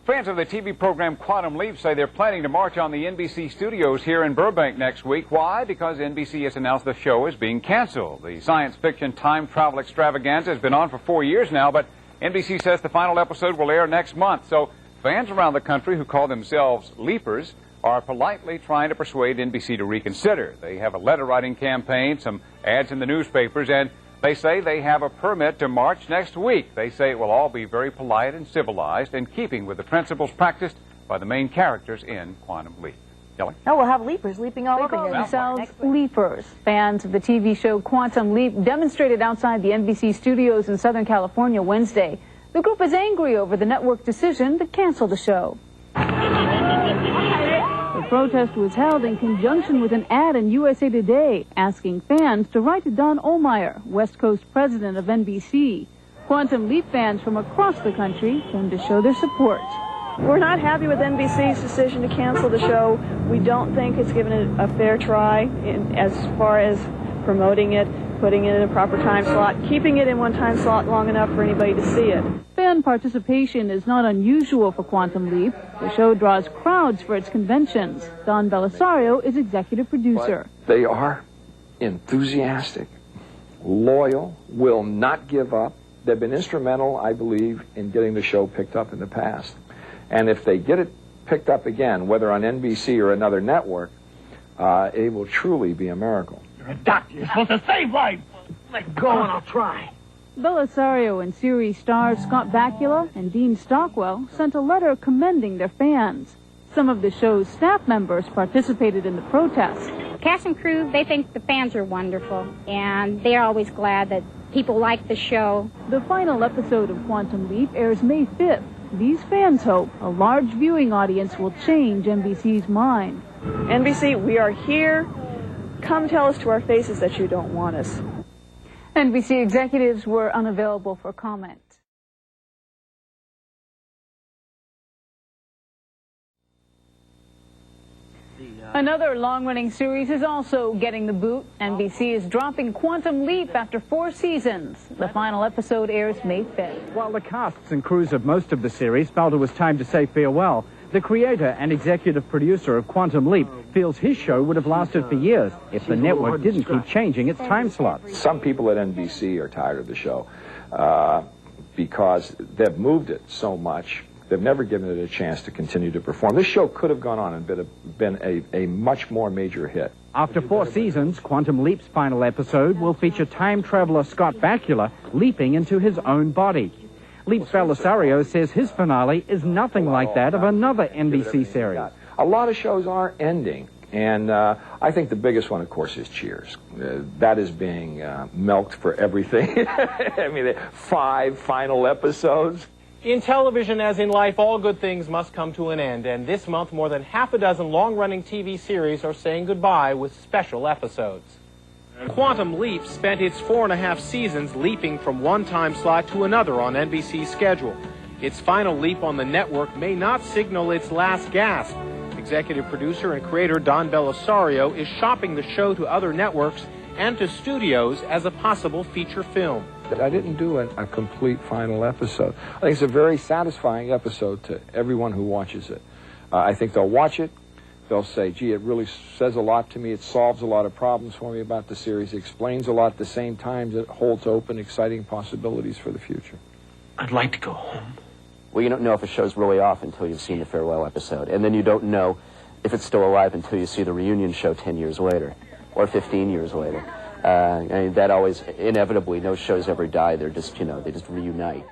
Fans of the TV program Quantum Leap say they're planning to march on the NBC studios here in Burbank next week. Why? Because NBC has announced the show is being canceled. The science fiction time travel extravaganza has been on for 4 years now, but NBC says the final episode will air next month. So fans around the country who call themselves Leapers are politely trying to persuade NBC to reconsider. They have a letter-writing campaign, some ads in the newspapers, and they say they have a permit to march next week. They say it will all be very polite and civilized, in keeping with the principles practiced by the main characters in Quantum Leap. Kelly? Oh, we'll have leapers leaping all over here. Themselves leapers. Fans of the TV show Quantum Leap demonstrated outside the NBC studios in Southern California Wednesday. The group is angry over the network decision to cancel the show. The protest was held in conjunction with an ad in USA Today asking fans to write to Don Ohlmeyer, West Coast president of NBC. Quantum Leap fans from across the country came to show their support. We're not happy with NBC's decision to cancel the show. We don't think it's given it a fair try as far as promoting it, putting it in a proper time slot, keeping it in one time slot long enough for anybody to see it. Fan participation is not unusual for Quantum Leap. The show draws crowds for its conventions. Don Belisario is executive producer. But they are enthusiastic, loyal, will not give up. They've been instrumental, I believe, in getting the show picked up in the past. And if they get it picked up again, whether on NBC or another network, it will truly be a miracle. You're a doctor. You're supposed to save lives. Let go and I'll try. Belisario and series stars Scott Bakula and Dean Stockwell sent a letter commending their fans. Some of the show's staff members participated in the protest. Cast and crew, they think the fans are wonderful, and they're always glad that people like the show. The final episode of Quantum Leap airs May 5th. These fans hope a large viewing audience will change NBC's mind. NBC, we are here. Come tell us to our faces that you don't want us. NBC executives were unavailable for comment. Another long-running series is also getting the boot. NBC is dropping Quantum Leap after 4 seasons. The final episode airs May 5th. While the casts and crews of most of the series felt it was time to say farewell, the creator and executive producer of Quantum Leap feels his show would have lasted for years if the network didn't keep changing its time slots. Some people at NBC are tired of the show because they've moved it so much. They've never given it a chance to continue to perform. This show could have gone on and been a much more major hit. After 4 seasons, Quantum Leap's final episode will feature time traveler Scott Bakula leaping into his own body. Leap's Belisario says his finale is nothing like that of another NBC series. A lot of shows are ending, and I think the biggest one, of course, is Cheers. That is being milked for everything. I mean, 5 final episodes. In television, as in life, all good things must come to an end, and this month more than half a dozen long-running TV series are saying goodbye with special episodes. Quantum Leap spent its 4.5 seasons leaping from one time slot to another on NBC's schedule. Its final leap on the network may not signal its last gasp. Executive producer and creator Don Belisario is shopping the show to other networks and to studios as a possible feature film. I didn't do a complete final episode. I think it's a very satisfying episode to everyone who watches it. I think they'll watch it. They'll say, gee, it really says a lot to me. It solves a lot of problems for me about the series. It explains a lot at the same time. It holds open exciting possibilities for the future. I'd like to go home. Well, you don't know if a show's really off until you've seen the farewell episode. And then you don't know if it's still alive until you see the reunion show 10 years later or 15 years later. I mean, that always, inevitably, no shows ever die. They're just, they just reunite.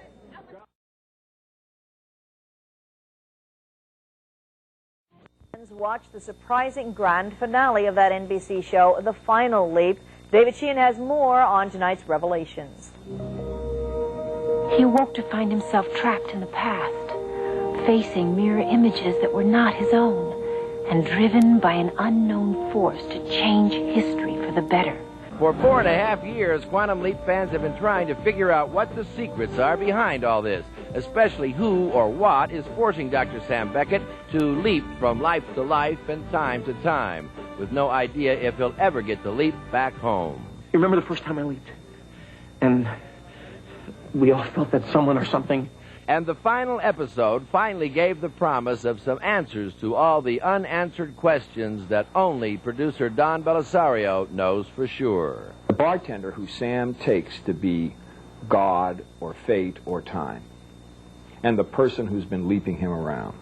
Watch the surprising grand finale of that NBC show, The Final Leap. David Sheehan has more on tonight's Revelations. He awoke to find himself trapped in the past, facing mirror images that were not his own, and driven by an unknown force to change history for the better. For 4.5 years, Quantum Leap fans have been trying to figure out what the secrets are behind all this, especially who or what is forcing Dr. Sam Beckett to leap from life to life and time to time, with no idea if he'll ever get to leap back home. You remember the first time I leaped? And we all felt that someone or something And the final episode finally gave the promise of some answers to all the unanswered questions that only producer Don Belisario knows for sure. The bartender who Sam takes to be God or fate or time, and the person who's been leaping him around,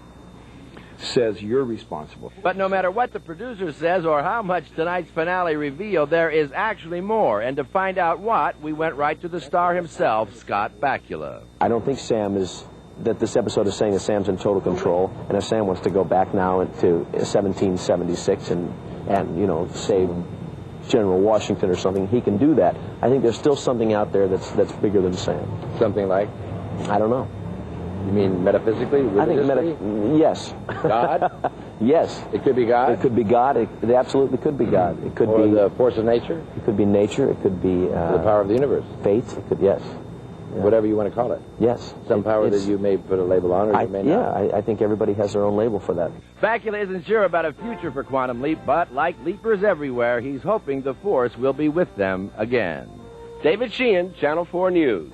says you're responsible. But no matter what the producer says or how much tonight's finale revealed, there is actually more. And to find out what, we went right to the star himself, Scott Bakula. I don't think that this episode is saying that Sam's in total control, and if Sam wants to go back now into 1776 and you know, save General Washington or something, he can do that. I think there's still something out there that's bigger than Sam. Something like? I don't know. You mean metaphysically? I think yes. God? Yes. It could be God? It could be God. It absolutely could be God. It could or be the force of nature? It could be nature. It could be the power of the universe. Fate. It could, yes. Yeah. Whatever you want to call it. Yes. Some power that you may put a label on, or you may not. Yeah, I think everybody has their own label for that. Bakula isn't sure about a future for Quantum Leap, but like leapers everywhere, he's hoping the force will be with them again. David Sheehan, Channel 4 News.